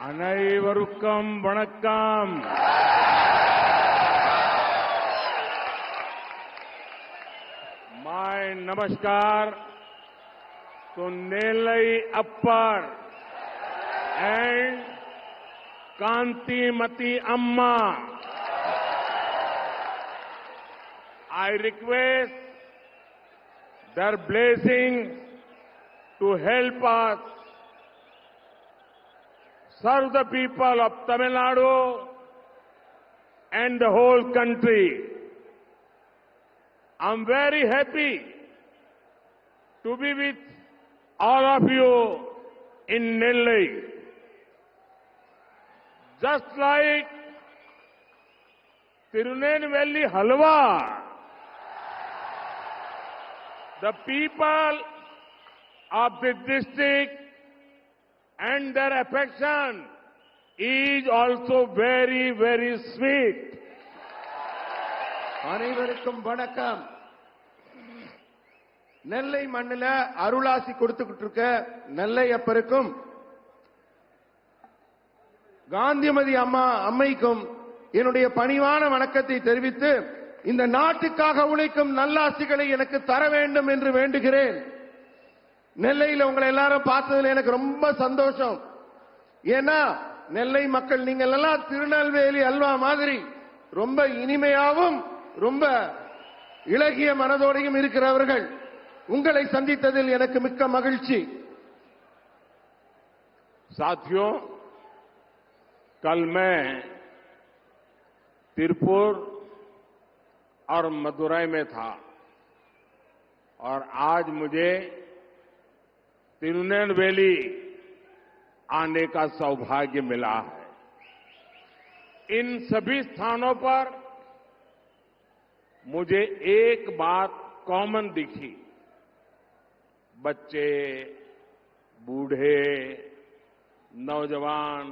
அனைவருக்கும் வணக்கம். My namaskar to Nellai Appar and Kantimati Amma. I request their blessing to help us serve the people of Tamil Nadu and the whole country. I'm very happy to be with all of you in Nellai. Just like Tirunelveli Halwa, the people of the district and their affection is also very, very sweet. அனைவருக்கும் வணக்கம். நெல்லை மண்ணில அருளாசி கொடுத்துக்கிட்டு இருக்க நெல்லை அப்பருக்கும் காந்திமதி அம்மைக்கும் என்னுடைய பணிவான வணக்கத்தை தெரிவித்து இந்த நாட்டுக்காக உழைக்கும் நல்லாசிகளை எனக்கு தர வேண்டும் என்று வேண்டுகிறேன். நெல்லையில் உங்களை எல்லாரும் பார்த்ததுல எனக்கு ரொம்ப சந்தோஷம். ஏன்னா நெல்லை மக்கள் நீங்கள் எல்லாம் திருநெல்வேலி அல்வா மாதிரி ரொம்ப இனிமையாவும் ரொம்ப இலகிய மனதோடையும் இருக்கிறவர்கள். உங்களை சந்தித்ததில் எனக்கு மிக்க மகிழ்ச்சி. साथियों, कल मैं तिरुपुर और मदुरई में था और आज मुझे तिरुनेलवेली आने का सौभाग्य मिला है. इन सभी स्थानों पर मुझे एक बात कॉमन दिखी. बच्चे, बूढ़े, नौजवान,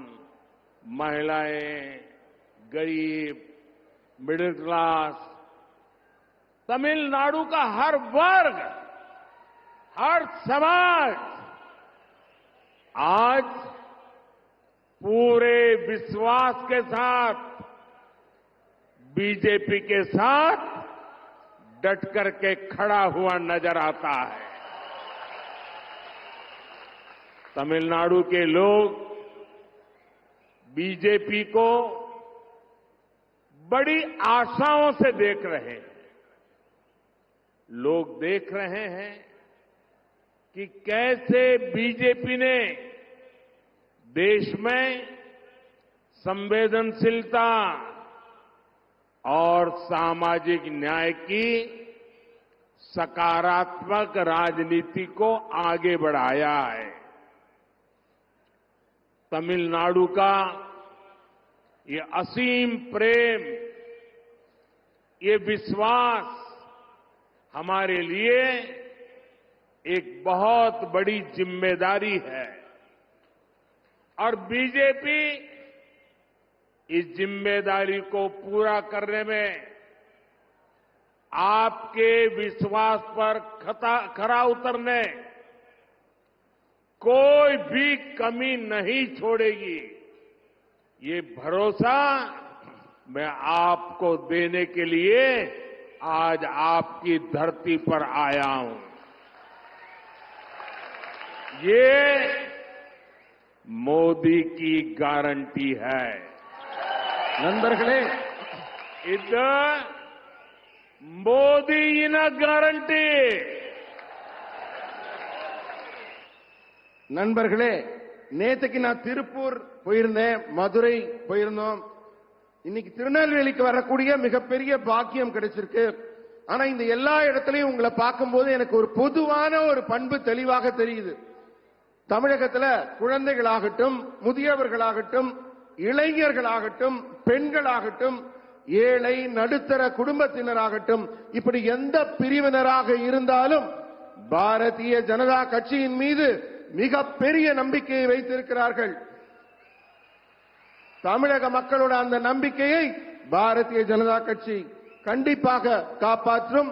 महिलाएं, गरीब, मिडिल क्लास, तमिलनाडु का हर वर्ग, हर समाज आज पूरे विश्वास के साथ बीजेपी के साथ डट करके खड़ा हुआ नजर आता है. तमिलनाडु के लोग बीजेपी को बड़ी आशाओं से देख रहे हैं. लोग देख रहे हैं कि कैसे बीजेपी ने देश में संवेदनशीलता और सामाजिक न्याय की सकारात्मक राजनीति को आगे बढ़ाया है. तमिलनाडु का ये असीम प्रेम, ये विश्वास हमारे लिए एक बहुत बड़ी जिम्मेदारी है और बीजेपी इस जिम्मेदारी को पूरा करने में आपके विश्वास पर खरा उतरने कोई भी कमी नहीं छोड़ेगी. ये भरोसा मैं आपको देने के लिए आज आपकी धरती पर आया हूं. ये मोदी की गारंटी है. நண்பர்களே, இது மோதியின் கேரண்டி. நண்பர்களே, நேத்துக்கு நான் திருப்பூர் போயிருந்தேன், மதுரை போயிருந்தோம். இன்னைக்கு திருநெல்வேலிக்கு வரக்கூடிய மிகப்பெரிய பாக்கியம் கிடைச்சிருக்கு. ஆனா இந்த எல்லா இடத்துலயும் உங்களை பார்க்கும்போது எனக்கு ஒரு பொதுவான ஒரு பண்பு தெளிவாக தெரியுது. தமிழகத்துல குழந்தைகளாகட்டும், முதியவர்களாகட்டும், இளைஞர்களாகட்டும், பெண்களாகட்டும், ஏழை நடுத்தர குடும்பத்தினராகட்டும், இப்படி எந்த பிரிவினராக இருந்தாலும் பாரதிய ஜனதா கட்சியின் மீது மிகப்பெரிய நம்பிக்கையை வைத்திருக்கிறார்கள். தமிழக மக்களோட அந்த நம்பிக்கையை பாரதிய ஜனதா கட்சி கண்டிப்பாக காப்பாற்றும்.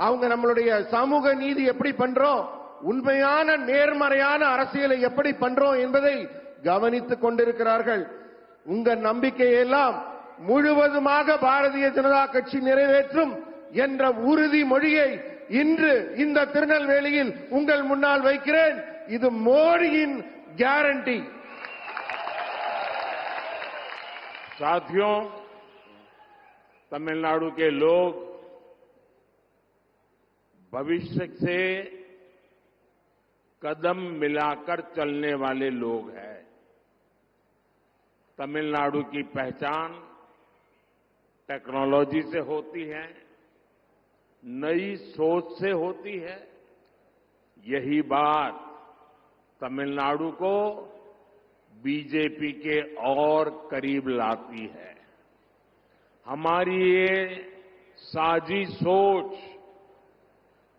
அவங்க நம்மளுடைய சமூக நீதி எப்படி பண்றோம், உண்மையான நேர்மறையான அரசியலை எப்படி பண்றோம் என்பதை கவனித்துக் கொண்டிருக்கிறார்கள். உங்க நம்பிக்கையெல்லாம் முழுவதுமாக பாரதிய ஜனதா கட்சி நிறைவேற்றும் என்ற உறுதிமொழியை இன்று இந்த திருநெல்வேலியில் உங்கள் முன்னால் வைக்கிறேன். இது மோடியின் கேரண்டி. साथियों, तमिलनाडु के लोग भविष्य से कदम मिलाकर चलने वाले लोग हैं। तमिलनाडु की पहचान टेक्नोलॉजी से होती है, नई सोच से होती है। यही बात तमिलनाडु को बीजेपी के और करीब लाती है। हमारी ये साझी सोच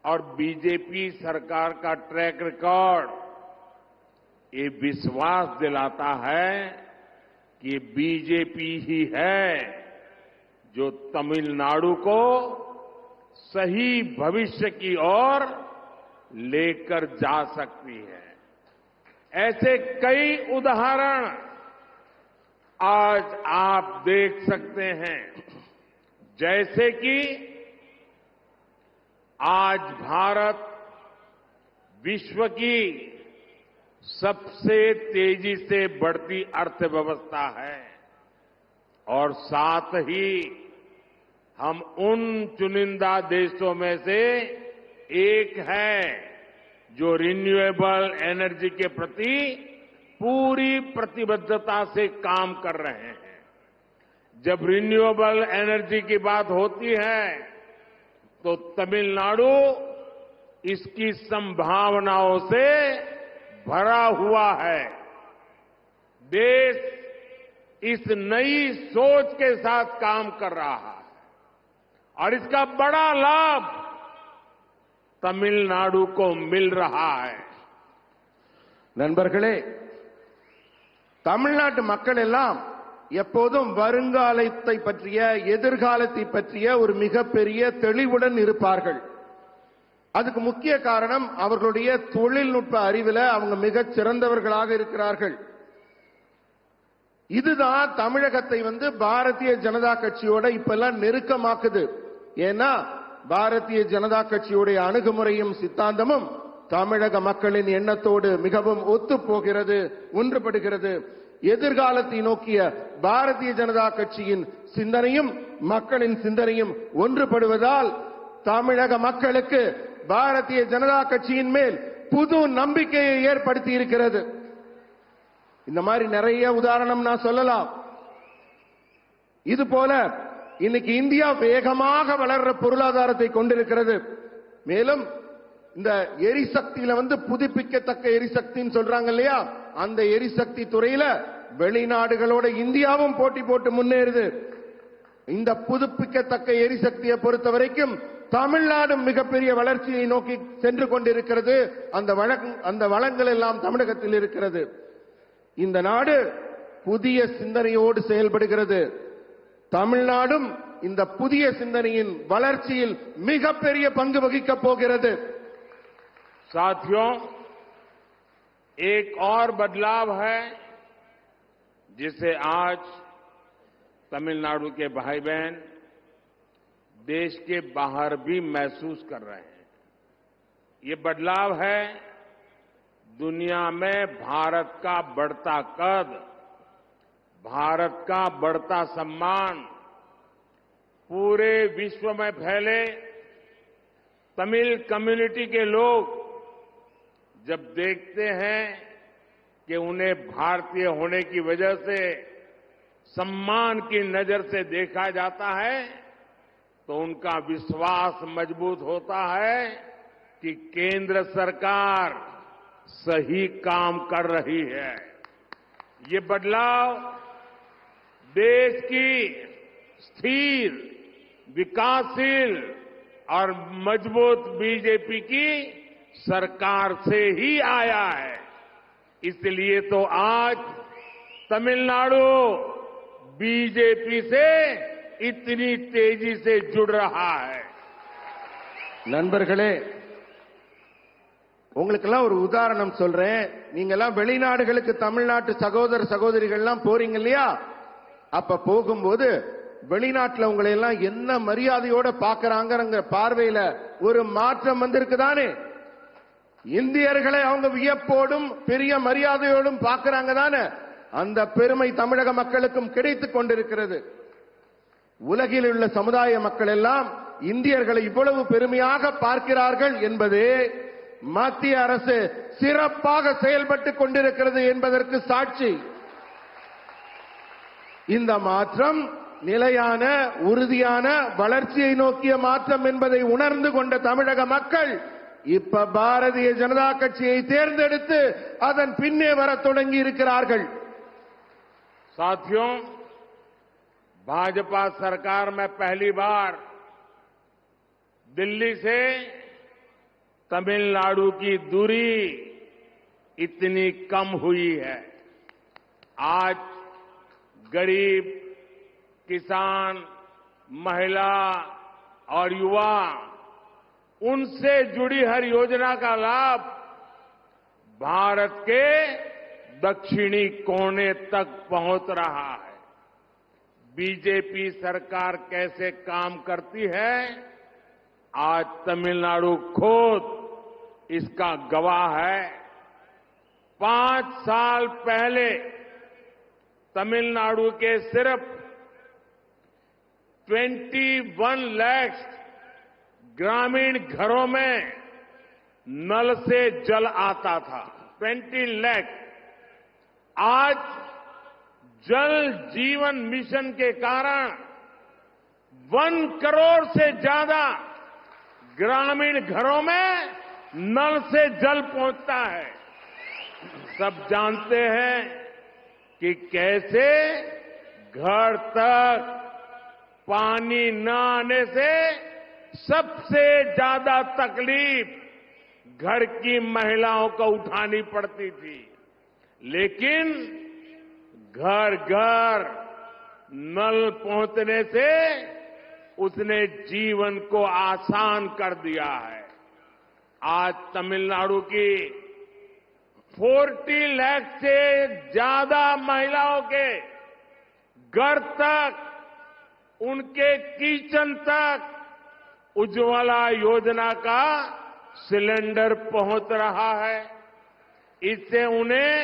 और बीजेपी सरकार का ट्रैक रिकॉर्ड ये विश्वास दिलाता है कि बीजेपी ही है जो तमिलनाडु को सही भविष्य की ओर लेकर जा सकती है। ऐसे कई उदाहरण आज आप देख सकते हैं, जैसे कि आज भारत विश्व की सबसे तेजी से बढ़ती अर्थव्यवस्था है और साथ ही हम उन चुनिंदा देशों में से एक है जो रिन्यूएबल एनर्जी के प्रति पूरी प्रतिबद्धता से काम कर रहे हैं। जब रिन्यूएबल एनर्जी की बात होती है तो तमिलनाडु इसकी संभावनाओं से भरा हुआ है। देश इस नई सोच के साथ काम कर रहा है और इसका बड़ा लाभ तमिलनाडु को मिल रहा है। நண்பர்களே, தமிழ்நாட்டு மக்கள் எல்லாம் எப்போதும் வருங்காலத்தை பற்றிய, எதிர்காலத்தை பற்றிய ஒரு மிகப்பெரிய தெளிவுடன் இருப்பார்கள். அதுக்கு முக்கிய காரணம் அவர்களுடைய தொழில்நுட்ப அறிவில அவங்க மிகச் சிறந்தவர்களாக இருக்கிறார்கள். இதுதான் தமிழகத்தை பாரதிய ஜனதா கட்சியோட இப்பெல்லாம் நெருக்கமாக்குது. ஏன்னா பாரதிய ஜனதா கட்சியுடைய அணுகுமுறையும் சித்தாந்தமும் தமிழக மக்களின் எண்ணத்தோடு மிகவும் ஒத்துப் போகிறது, ஒன்றுபடுகிறது. எதிர்காலத்தை நோக்கிய பாரதிய ஜனதா கட்சியின் சிந்தனையும் மக்களின் சிந்தனையும் ஒன்றுபடுவதால் தமிழக மக்களுக்கு பாரதிய ஜனதா கட்சியின் மேல் புது நம்பிக்கையை ஏற்படுத்தி இருக்கிறது. இந்த மாதிரி நிறைய உதாரணம் நான் சொல்லலாம். இது போல இன்னைக்கு இந்தியா வேகமாக வளர்ற பொருளாதாரத்தை கொண்டிருக்கிறது. மேலும் இந்த எரிசக்தியில புதுப்பிக்கத்தக்க எரிசக்தின்னு சொல்றாங்க இல்லையா, அந்த எரிசக்தி துறையில வெளிநாடுகளோட இந்தியாவும் போட்டி போட்டு முன்னேறுது. இந்த புதுப்பிக்கத்தக்க எரிசக்தியை பொறுத்த வரைக்கும் தமிழ்நாடு மிகப்பெரிய வளர்ச்சியை நோக்கி சென்று கொண்டிருக்கிறது. அந்த வளங்கள் எல்லாம் தமிழகத்தில் இருக்கிறது. இந்த நாடு புதிய சிந்தனையோடு செயல்படுகிறது. தமிழ்நாடும் இந்த புதிய சிந்தனையின் வளர்ச்சியில் மிகப்பெரிய பங்கு வகிக்கப் போகிறது. साथियों, एक और बदलाव है जिसे आज तमिलनाडु के भाई बहन देश के बाहर भी महसूस कर रहे हैं। ये बदलाव है दुनिया में भारत का बढ़ता कद, भारत का बढ़ता सम्मान। पूरे विश्व में फैले तमिल कम्युनिटी के लोग जब देखते हैं कि उन्हें भारतीय होने की वजह से सम्मान की नजर से देखा जाता है तो उनका विश्वास मजबूत होता है कि केंद्र सरकार सही काम कर रही है। ये बदलाव देश की स्थिर, विकासशील और मजबूत बीजेपी की सरकार से ही आया है। इसलिए तो आज तमिलनाडु बीजेपी से इतनी तेजी से जुड़ रहा है। நண்பர்களே, உங்களுக்கெல்லாம் ஒரு உதாரணம் சொல்றேன். நீங்க எல்லாம் வெளிநாடுகளுக்கு தமிழ்நாட்டு சகோதர சகோதரிகள் எல்லாம் போறீங்க இல்லையா? அப்ப போகும்போது வெளிநாட்டுல உங்களை எல்லாம் என்ன மரியாதையோட பாக்குறாங்க பார்வையில ஒரு மாற்றம் வந்திருக்குதானே? இந்தியர்களை அவங்க வியப்போடும் பெரிய மரியாதையோடும் பாக்குறாங்க தானே? அந்த பெருமை தமிழக மக்களுக்கும் கிடைத்துக் கொண்டிருக்கிறது. உலகில் உள்ள சமுதாய மக்கள் எல்லாம் இந்தியர்களை இவ்வளவு பெருமையாக பார்க்கிறார்கள் என்பதே மத்திய அரசு சிறப்பாக செயல்பட்டுக் கொண்டிருக்கிறது என்பதற்கு சாட்சி. இந்த மாற்றம் நிலையான உறுதியான வளர்ச்சியை நோக்கிய மாற்றம் என்பதை உணர்ந்து கொண்ட தமிழக மக்கள் இப்ப பாரதிய ஜனதா கட்சியை தேர்ந்தெடுத்து அதன் பின்னே வரத் தொடங்கி இருக்கிறார்கள். साथियों, भाजपा सरकार में पहली बार दिल्ली से तमिलनाडु की दूरी इतनी कम हुई है. आज गरीब, किसान, महिला और युवा उनसे जुड़ी हर योजना का लाभ भारत के दक्षिणी कोने तक पहुंच रहा है. बीजेपी सरकार कैसे काम करती है, आज तमिलनाडु खुद इसका गवाह है. 5 साल पहले तमिलनाडु के सिर्फ 21 लाख ग्रामीण घरों में नल से जल आता था. 20 लाख. आज जल जीवन मिशन के कारण 1 करोड़ से ज्यादा ग्रामीण घरों में नल से जल पहुंचता है. सब जानते हैं कि कैसे घर तक पानी न आने से सबसे ज्यादा तकलीफ घर की महिलाओं को उठानी पड़ती थी. लेकिन घर घर नल पहुंचने से उसने जीवन को आसान कर दिया है. आज तमिलनाडु की 40 लाख से ज्यादा महिलाओं के घर तक, उनके किचन तक उज्ज्वला योजना का सिलेंडर पहुंच रहा है. इससे उन्हें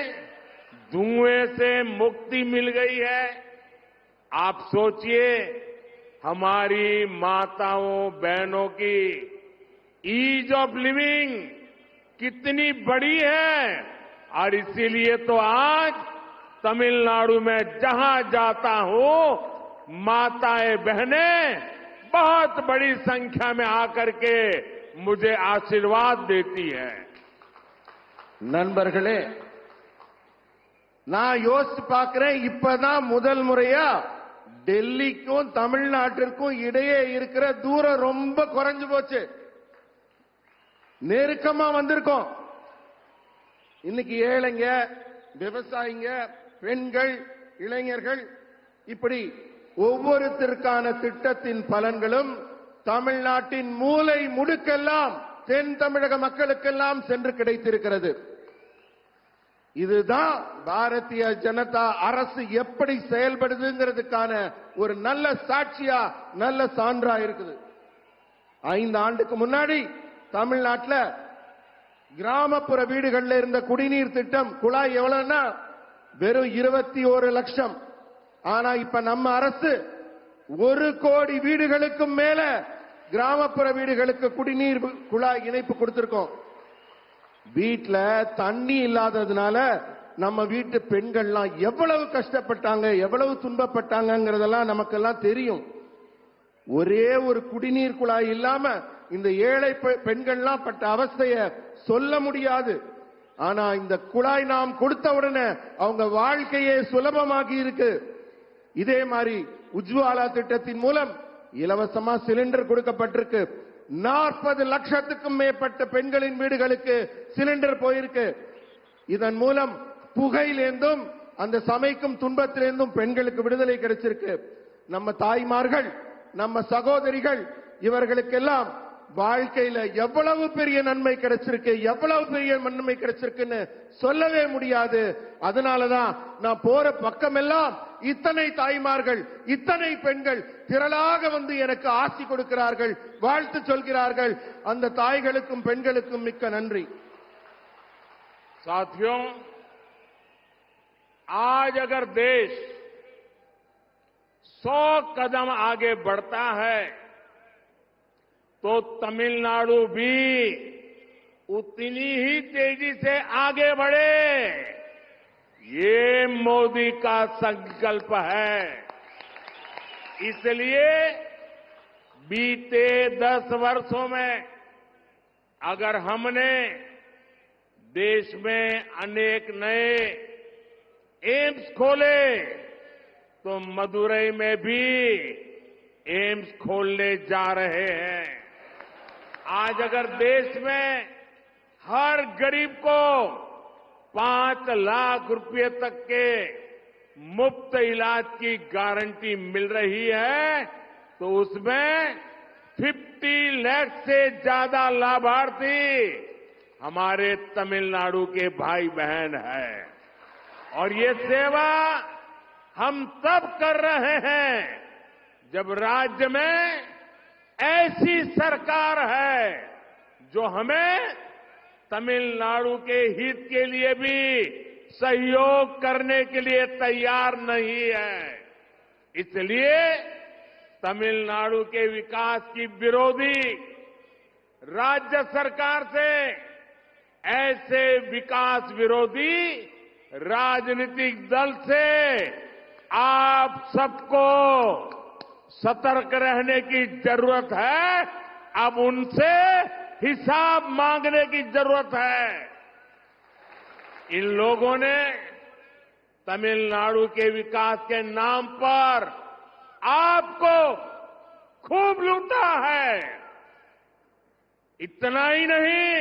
धुएं से मुक्ति मिल गई है. आप सोचिए, हमारी माताओं बहनों की ईज ऑफ लिविंग कितनी बड़ी है. और इसीलिए तो आज तमिलनाडु में जहां जाता हूं, माताएं बहनें बहुत बड़ी संख्या में आकर के मुझे आशीर्वाद देती है. நண்பர்களே, நான் யோசிச்சு பார்க்கிறேன். இப்பதான் முதல் முறையா டெல்லிக்கும் தமிழ்நாட்டிற்கும் இடையே இருக்கிற தூரம் ரொம்ப குறைஞ்சு போச்சு. நெருக்கமா வந்திருக்கோம். இன்னைக்கு ஏழைங்க, விவசாயிங்க, பெண்கள், இளைஞர்கள், இப்படி ஒவ்வொருத்தருக்கான திட்டத்தின் பலன்களும் தமிழ்நாட்டின் மூலை முடுக்கெல்லாம் தென் தமிழக மக்களுக்கெல்லாம் சென்று கிடைத்திருக்கிறது. இதுதான் பாரதிய ஜனதா அரசு எப்படி செயல்படுதுங்கிறதுக்கான ஒரு நல்ல சாட்சியா, நல்ல சான்றா இருக்குது. 5 ஆண்டுக்கு முன்னாடி தமிழ்நாட்டில் கிராமப்புற வீடுகள்ல இருந்த குடிநீர் திட்டம் குழாய் எவ்வளவுன்னா வெறும் 21 லட்சம். ஆனா இப்ப நம்ம அரசு 1 கோடி வீடுகளுக்கும் மேல கிராமப்புற வீடுகளுக்கு குடிநீர் குழாய் இணைப்பு கொடுத்திருக்கோம். வீட்டுல தண்ணி இல்லாததுனால நம்ம வீட்டு பெண்கள்லாம் எவ்வளவு கஷ்டப்பட்டாங்க, எவ்வளவு துன்பப்பட்டாங்கிறதெல்லாம் நமக்கெல்லாம் தெரியும். ஒரே ஒரு குடிநீர் குழாய் இல்லாம இந்த ஏழை பெண்கள்லாம் பட்ட அவஸ்தைய சொல்ல முடியாது. ஆனா இந்த குழாய் நாம் கொடுத்த உடனே அவங்க வாழ்க்கையே சுலபமாகி இருக்கு. இதே மாதிரி உஜ்வாலா திட்டத்தின் மூலம் இலவசமா சிலிண்டர் கொடுக்கப்பட்டிருக்கு. 40 லட்சத்துக்கும் மேற்பட்ட பெண்களின் வீடுகளுக்கு சிலிண்டர் போயிருக்கு. இதன் மூலம் புகையிலிருந்தும் அந்த சமைக்கும் துன்பத்திலிருந்தும் பெண்களுக்கு விடுதலை கிடைச்சிருக்கு. நம்ம தாய்மார்கள், நம்ம சகோதரிகள், இவர்களுக்கெல்லாம் வாழ்க்கையில எவ்வளவு பெரிய நன்மை கிடைச்சிருக்கு, எவ்வளவு பெரிய நன்மை கிடைச்சிருக்குன்னு சொல்லவே முடியாது. அதனாலதான் நான் போற பக்கமெல்லாம் இத்தனை தாய்மார்கள், இத்தனை பெண்கள் திரளாக வந்து எனக்கு ஆசி கொடுக்கிறார்கள், வாழ்த்து சொல்கிறார்கள். அந்த தாய்களுக்கும் பெண்களுக்கும் மிக்க நன்றி. साथियों, आज अगर देश 100 कदम आगे बढ़ता है तो तमिलनाडु भी उतनी ही तेजी से आगे बढ़े, ये मोदी का संकल्प है। इसलिए बीते 10 वर्षों में अगर हमने देश में अनेक नए एम्स खोले तो मदुरई में भी एम्स खोलने जा रहे हैं। आज अगर देश में हर गरीब को 5 लाख रुपए तक के मुफ्त इलाज की गारंटी मिल रही है तो उसमें 50 लाख से ज्यादा लाभार्थी हमारे तमिलनाडु के भाई बहन हैं। और ये सेवा हम तब कर रहे हैं जब राज्य में ऐसी सरकार है जो हमें तमिलनाडु के हित के लिए भी सहयोग करने के लिए तैयार नहीं है। इसलिए तमिलनाडु के विकास की विरोधी राज्य सरकार से ऐसे विकास विरोधी राजनीतिक दल से आप सबको सतर्क रहने की जरूरत है। अब उनसे हिसाब मांगने की जरूरत है। इन लोगों ने तमिलनाडु के विकास के नाम पर आपको खूब लूटा है। इतना ही नहीं,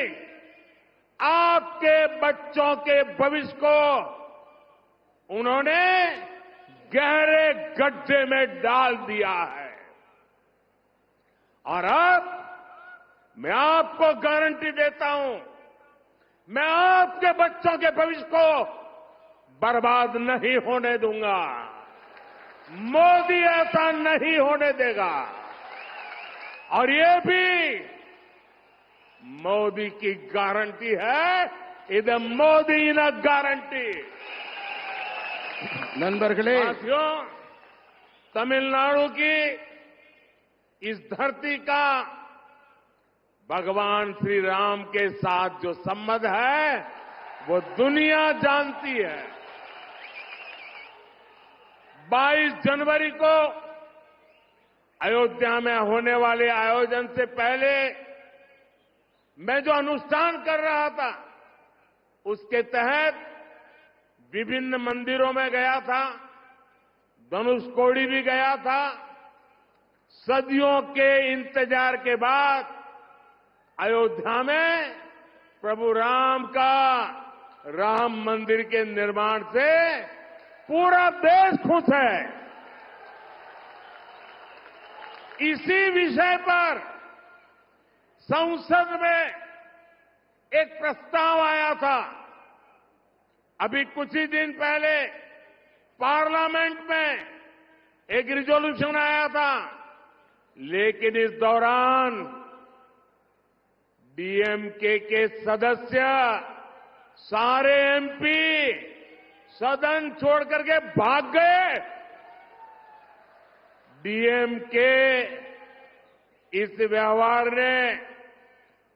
आपके बच्चों के भविष्य को उन्होंने गहरे गड्ढे में डाल दिया है। और अब मैं आपको गारंटी देता हूं, मैं आपके बच्चों के भविष्य को बर्बाद नहीं होने दूंगा। मोदी ऐसा नहीं होने देगा। और ये भी मोदी की गारंटी है। इधर मोदी न गारंटी। நண்பர்களே, साथियों, तमिलनाडु की इस धरती का भगवान श्री राम के साथ जो संबंध है वो दुनिया जानती है। 22 जनवरी को अयोध्या में होने वाले आयोजन से पहले मैं जो अनुष्ठान कर रहा था उसके तहत विभिन्न मंदिरों में गया था, धनुषकोडी भी गया था। सदियों के इंतजार के बाद अयोध्या में प्रभु राम का राम मंदिर के निर्माण से पूरा देश खुश है। इसी विषय पर संसद में एक प्रस्ताव आया था। अभी कुछ ही दिन पहले पार्लियामेंट में एक रिजोल्यूशन आया था, लेकिन इस दौरान डीएमके के सदस्य सारे एमपी सदन छोड़ करके भाग गए। डीएमके इस व्यवहार ने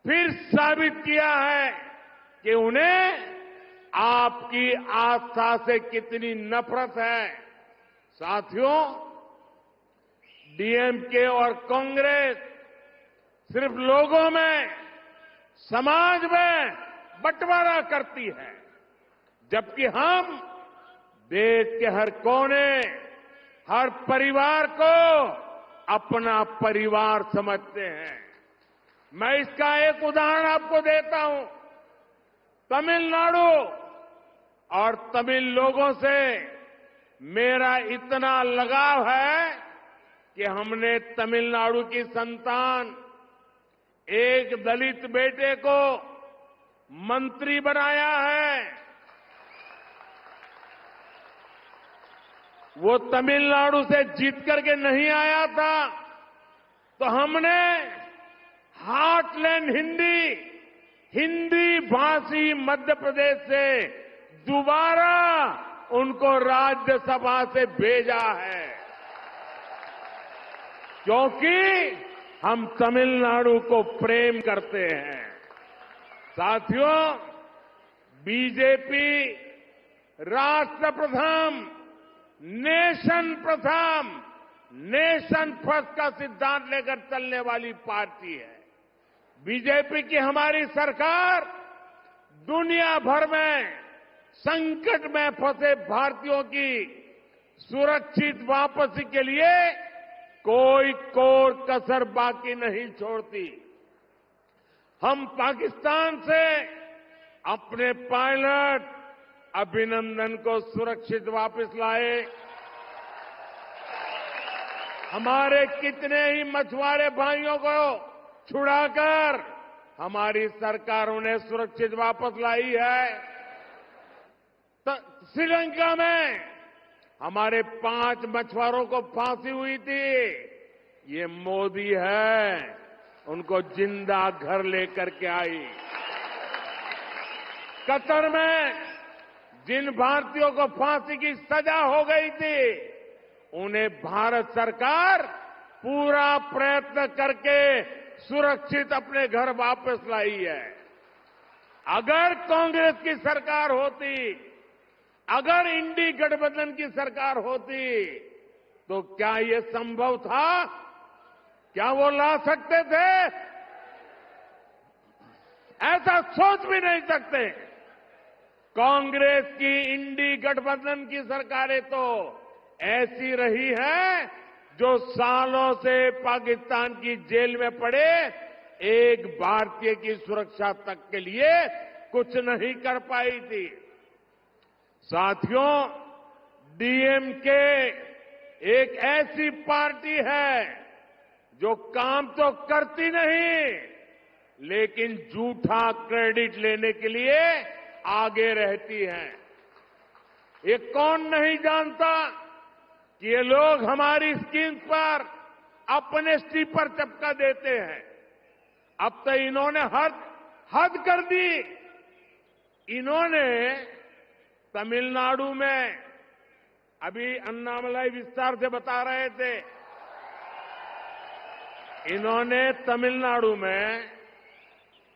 फिर साबित किया है कि उन्हें आपकी आस्था से कितनी नफरत है। साथियों, डीएमके और कांग्रेस सिर्फ लोगों में, समाज में बंटवारा करती है, जबकि हम देश के हर कोने, हर परिवार को अपना परिवार समझते हैं। मैं इसका एक उदाहरण आपको देता हूं। तमिलनाडु और तमिल लोगों से मेरा इतना लगाव है कि हमने तमिलनाडु की संतान एक दलित बेटे को मंत्री बनाया है। वो तमिलनाडु से जीत करके नहीं आया था, तो हमने हार्टलैंड हिंदी भाषी मध्य प्रदेश से दोबारा उनको राज्यसभा से भेजा है, क्योंकि हम तमिलनाडु को प्रेम करते हैं। साथियों, बीजेपी राष्ट्र प्रथम, नेशन प्रथम, नेशन फर्स्ट का सिद्धांत लेकर चलने वाली पार्टी है। बीजेपी की हमारी सरकार दुनिया भर में संकट में फंसे भारतीयों की सुरक्षित वापसी के लिए कोई कोर कसर बाकी नहीं छोड़ती। हम पाकिस्तान से अपने पायलट अभिनंदन को सुरक्षित वापस लाए। हमारे कितने ही मछुआरे भाइयों को छुड़ाकर हमारी सरकारों ने सुरक्षित वापस लाई है। श्रीलंका में हमारे 5 मछुआरों को फांसी हुई थी। ये मोदी है, उनको जिंदा घर लेकर के आई। कतर में जिन भारतीयों को फांसी की सजा हो गई थी, उन्हें भारत सरकार पूरा प्रयत्न करके सुरक्षित अपने घर वापस लाई है। अगर कांग्रेस की सरकार होती, अगर इंडी गठबंधन की सरकार होती, तो क्या ये संभव था? क्या वो ला सकते थे? ऐसा सोच भी नहीं सकते। कांग्रेस की इंडी गठबंधन की सरकारें तो ऐसी रही है जो सालों से पाकिस्तान की जेल में पड़े एक भारतीय की सुरक्षा तक के लिए कुछ नहीं कर पाई थी। साथियों, डीएमके एक ऐसी पार्टी है जो काम तो करती नहीं, लेकिन झूठा क्रेडिट लेने के लिए आगे रहती है। ये कौन नहीं जानता कि ये लोग हमारी स्कीम पर अपने स्टीपर चपका देते हैं। अब तो इन्होंने हद कर दी। इन्होंने तमिलनाडु में, अभी अन्नामलाई विस्तार से बता रहे थे, इन्होंने तमिलनाडु में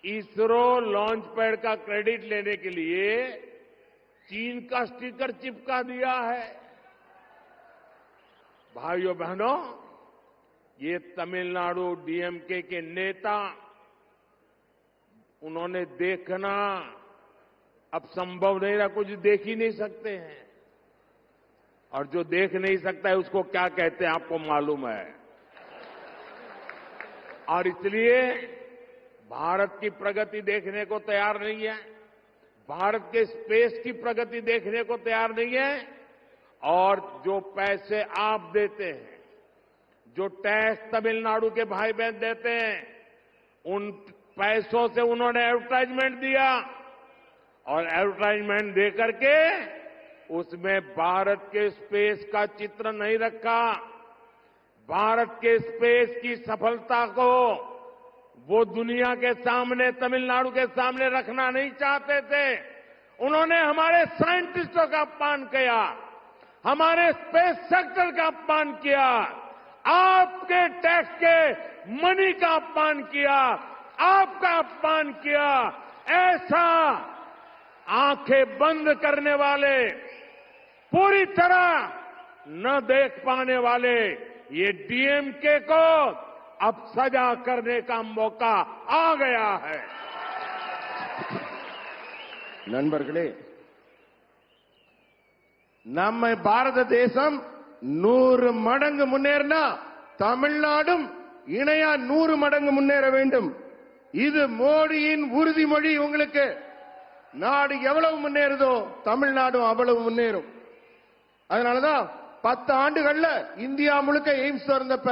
इसरो लॉन्च पैड का क्रेडिट लेने के लिए चीन का स्टिकर चिपका दिया है। भाइयों बहनों, ये तमिलनाडु डीएमके के नेता, उन्होंने देखना अब संभव नहीं रहा, कुछ देख ही नहीं सकते हैं। और जो देख नहीं सकता है उसको क्या कहते हैं आपको मालूम है। और इसलिए भारत की प्रगति देखने को तैयार नहीं है, भारत के स्पेस की प्रगति देखने को तैयार नहीं है। और जो पैसे आप देते हैं, जो टैक्स तमिलनाडु के भाई बहन देते हैं, उन पैसों से उन्होंने एडवर्टाइजमेंट दिया और एडवर्टाइजमेंट दे करके उसमें भारत के स्पेस का चित्र नहीं रखा। भारत के स्पेस की सफलता को वो दुनिया के सामने, तमिलनाडु के सामने रखना नहीं चाहते थे। उन्होंने हमारे साइंटिस्टों का अपमान किया, हमारे स्पेस सेक्टर का अपमान किया, आपके टैक्स के मनी का अपमान किया, आपका अपमान किया। ऐसा आंखें बंद करने वाले, पूरी तरह न देख पाने वाले ये डीएमके को अब सजा करने का मौका आ गया है। நண்பர்களே, நம்ம பாரத தேசம் 100 மடங்கு முன்னேறினா தமிழ்நாடும் இணையா 100 மடங்கு முன்னேற வேண்டும். இது மோடியின் உறுதிமொழி. உங்களுக்கு நாடு எவ்வளவு முன்னேறுதோ தமிழ்நாடும் அவ்வளவு முன்னேறும். அதனாலதான் 10 ஆண்டுகள்ல இந்தியா முழுக்க எய்ம்ஸ் திறந்தப்ப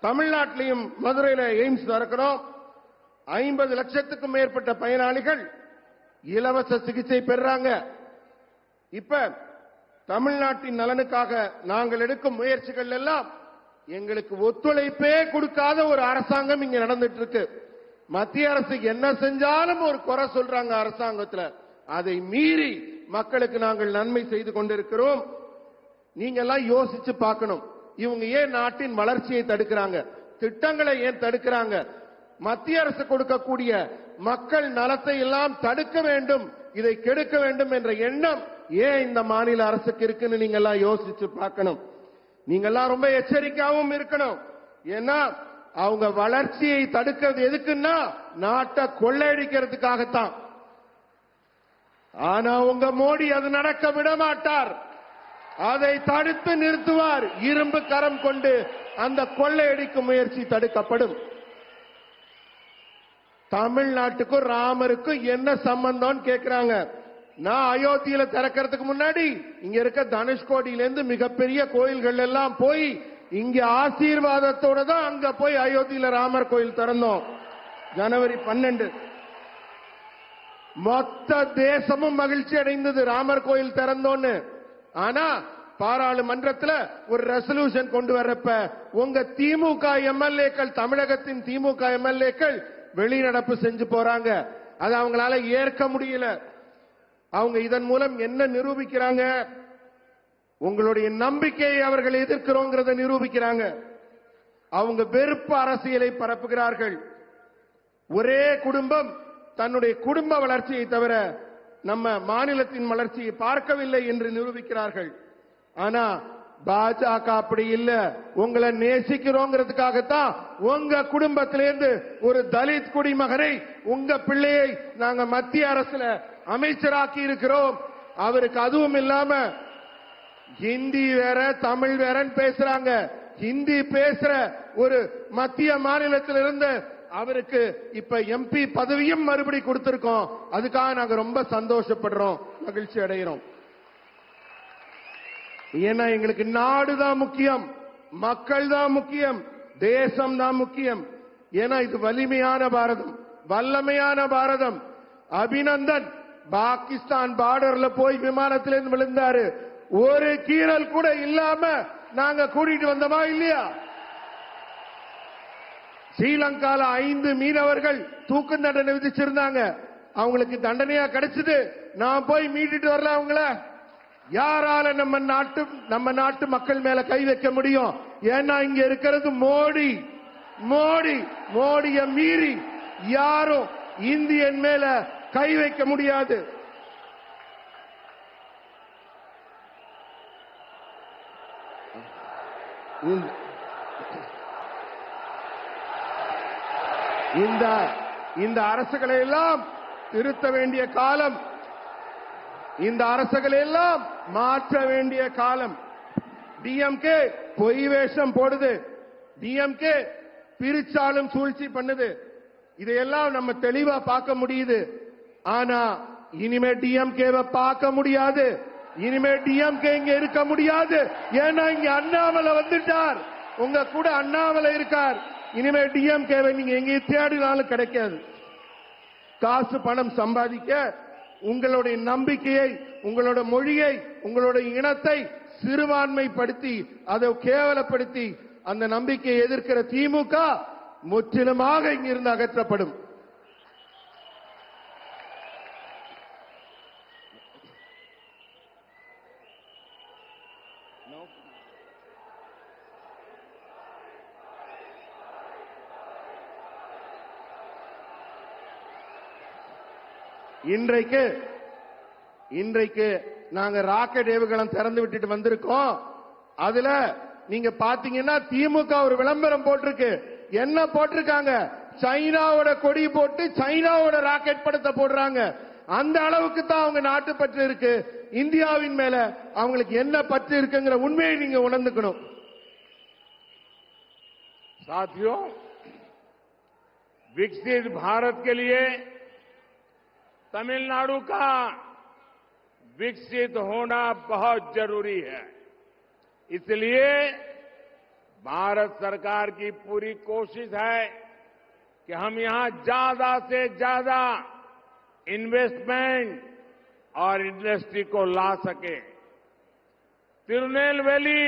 தமிழ்நாட்டிலையும் மதுரையில எய்ம்ஸ் திறக்கிறோம். 50 லட்சத்துக்கும் மேற்பட்ட பயனாளிகள் இலவச சிகிச்சை பெறாங்க. இப்ப தமிழ்நாட்டின் நலனுக்காக நாங்கள் எடுக்கும் முயற்சிகள் எல்லாம் எங்களுக்கு ஒத்துழைப்பே கொடுக்காத ஒரு அரசாங்கம் இங்க நடந்துட்டு இருக்கு. மத்திய அரசு என்ன செஞ்சாலும் ஒரு குறை சொல்றாங்க அரசாங்கத்துல. அதை மீறி மக்களுக்கு நாங்கள் நன்மை செய்து கொண்டிருக்கிறோம். நீங்க எல்லாம் யோசிச்சு பார்க்கணும். இவங்க ஏன் நாட்டின் வளர்ச்சியை தடுக்கிறாங்க? திட்டங்களை ஏன் தடுக்கிறாங்க? மத்திய அரசு கொடுக்கக்கூடிய மக்கள் நலத்தை எல்லாம் தடுக்க வேண்டும், இதை கெடுக்க வேண்டும் என்ற எண்ணம் ஏன் இந்த மாநில அரசுக்கு இருக்குன்னு நீங்க எல்லாம் யோசிச்சு பார்க்கணும். நீங்க எல்லாம் ரொம்ப எச்சரிக்கையாகவும் இருக்கணும். ஏன்னா அவங்க வளர்ச்சியை தடுக்கிறது எதுக்குன்னா நாட்டை கொள்ளையடிக்கிறதுக்காகத்தான். ஆனா உங்க மோடி அது நடக்க விட மாட்டார். அதை தடுத்து நிறுத்துவார். இரும்பு கரம் கொண்டு அந்த கொள்ளையடிக்கும் முயற்சி தடுக்கப்படும். தமிழ்நாட்டுக்கும் ராமருக்கும் என்ன சம்பந்தம் கேட்கிறாங்க. நான் அயோத்தியில திறக்கிறதுக்கு முன்னாடி இங்க இருக்க தனுஷ்கோடியில இருந்து மிகப்பெரிய கோயில்கள் எல்லாம் போய் இங்க ஆசீர்வாதத்தோட தான் அங்க போய் அயோத்தியில ராமர் கோயில் திறந்தோம். ஜனவரி 12 மொத்த தேசமும் மகிழ்ச்சி அடைந்தது ராமர் கோயில் திறந்தோன்னு. ஆனா பாராளுமன்றத்தில் ஒரு ரெசல்யூஷன் கொண்டு வரப்ப உங்க திமுக எம்எல்ஏக்கள், தமிழகத்தின் திமுக எம்எல்ஏக்கள் வெளிநடப்பு செஞ்சு போறாங்க. அது அவங்களால ஏற்க முடியல. அவங்க இதன் மூலம் என்ன நிரூபிக்கிறாங்க? உங்களுடைய நம்பிக்கையை அவர்கள் எதிர்க்கிறோங்கிறத நிரூபிக்கிறாங்க. அவங்க வெறுப்பு அரசியலை பரப்புகிறார்கள். ஒரே குடும்பம் தன்னுடைய குடும்ப வளர்ச்சியை தவிர நம்ம மாநிலத்தின் வளர்ச்சியை பார்க்கவில்லை என்று நிரூபிக்கிறார்கள். ஆனா பாஜக அப்படி இல்ல. உங்களை நேசிக்கிறோங்கிறதுக்காகத்தான் உங்க குடும்பத்திலிருந்து ஒரு தலித் குடிமகனை, உங்க பிள்ளையை நாங்க மத்திய அரசுல அமைச்சராக்கி இருக்கிறோம். அவருக்கு அதுவும் இல்லாம ஹிந்தி வேற தமிழ் வேறன்னு பேசுறாங்க. ஹிந்தி பேசுற ஒரு மத்திய மாநிலத்திலிருந்து அவருக்கு இப்ப எம்பி பதவியும் மறுபடி கொடுத்திருக்கோம். அதுக்காக நாங்க ரொம்ப சந்தோஷப்படுறோம், மகிழ்ச்சி அடைகிறோம். ஏன்னா எங்களுக்கு நாடுதான் முக்கியம், மக்கள் தான் முக்கியம், தேசம் தான் முக்கியம். ஏன்னா இது வலிமையான பாரதம், வல்லமையான பாரதம். அபிநந்தன் பாகிஸ்தான் பார்டர்ல போய் விமானத்திலிருந்து விழுந்தாரு. ஒரு கீறல் கூட இல்லாம நாங்க கூட்டிட்டு வந்தோமா இல்லையா? ஸ்ரீலங்கால 5 மீனவர்கள் தூக்கு தண்டனை விதிச்சிருந்தாங்க. அவங்களுக்கு தண்டனையா கிடைச்சது. நான் போய் மீட்டுட்டு வரல அவங்கள. யாரால நம்ம நாட்டு மக்கள் மேல கை வைக்க முடியும்? ஏன்னா இங்க இருக்கிறது மோடி. மோடிய மீறி யாரும் இந்தியன் மேல கை வைக்க முடியாது. இந்த அரசுகளை எல்லாம் திருத்த வேண்டிய காலம், இந்த அரசுகளை எல்லாம் மாற்ற வேண்டிய காலம். டிஎம்கே பொய் வேஷம் போடுது, டிஎம்கே பிரிச்சாலும் சூழ்ச்சி பண்ணுது. இதையெல்லாம் நம்ம தெளிவா பார்க்க முடியுது. ஆனா இனிமே டிஎம்கேவை பார்க்க முடியாது. இனிமே டிஎம்கே இங்க இருக்க முடியாது. ஏன்னா இங்க அண்ணாமலை வந்துட்டார். உங்க கூட அண்ணாமலை இருக்கார். இனிமே டிஎம்கேவை நீங்க எங்க தேடினாலும் கிடைக்காது. காசு பணம் சம்பாதிக்க உங்களுடைய நம்பிக்கையை, உங்களோட மொழியை, உங்களுடைய இனத்தை சிறுபான்மைப்படுத்தி அதை கேவலப்படுத்தி அந்த நம்பிக்கையை எதிர்க்கிற திமுக முற்றிலுமாக இங்கிருந்து அகற்றப்படும். இன்றைக்கு நாங்க ராக்கெட் ஏவுகணை திறந்து விட்டுட்டு வந்திருக்கோம். அதுல நீங்க பாத்தீங்கன்னா திமுக ஒரு விளம்பரம் போட்டிருக்கு. என்ன போட்டிருக்காங்க? சைனாவோட கொடி போட்டு சைனாவோட ராக்கெட் படத்தை போடுறாங்க. அந்த அளவுக்கு தான் அவங்க நாட்டு பற்று இருக்கு. இந்தியாவின் மேல அவங்களுக்கு என்ன பற்று இருக்குங்கிற உண்மையை நீங்க உணர்ந்துக்கணும். साथियों, विकसित भारत के लिए तमिलनाडु का विकसित होना बहुत जरूरी है। इसलिए भारत सरकार की पूरी कोशिश है कि हम यहां ज्यादा से ज्यादा इन्वेस्टमेंट और इंडस्ट्री को ला सके। तिरुनेलवेली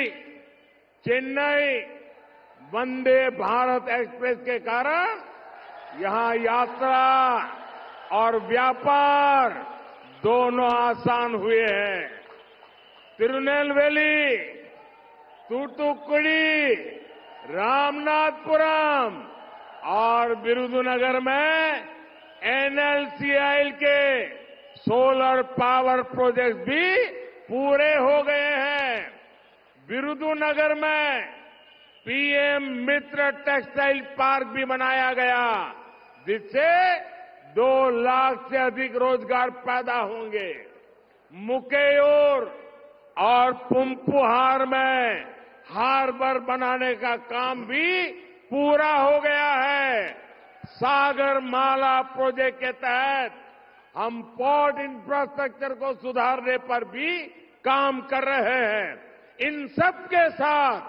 चेन्नई वंदे भारत एक्सप्रेस के कारण यहां यात्रा और व्यापार दोनों आसान हुए हैं। तिरुनेलवेली, तूतुकुड़ी, रामनाथपुरम और विरुधुनगर में एनएलसीआई के सोलर पावर प्रोजेक्ट भी पूरे हो गए हैं। विरुधुनगर में पीएम मित्र टेक्सटाइल पार्क भी बनाया गया, जिससे 2 लाख से अधिक रोजगार पैदा होंगे। मुकेयूर और पुंपुहार में हार्बर बनाने का काम भी पूरा हो गया है। सागर माला प्रोजेक्ट के तहत हम पोर्ट इंफ्रास्ट्रक्चर को सुधारने पर भी काम कर रहे हैं। इन सब के साथ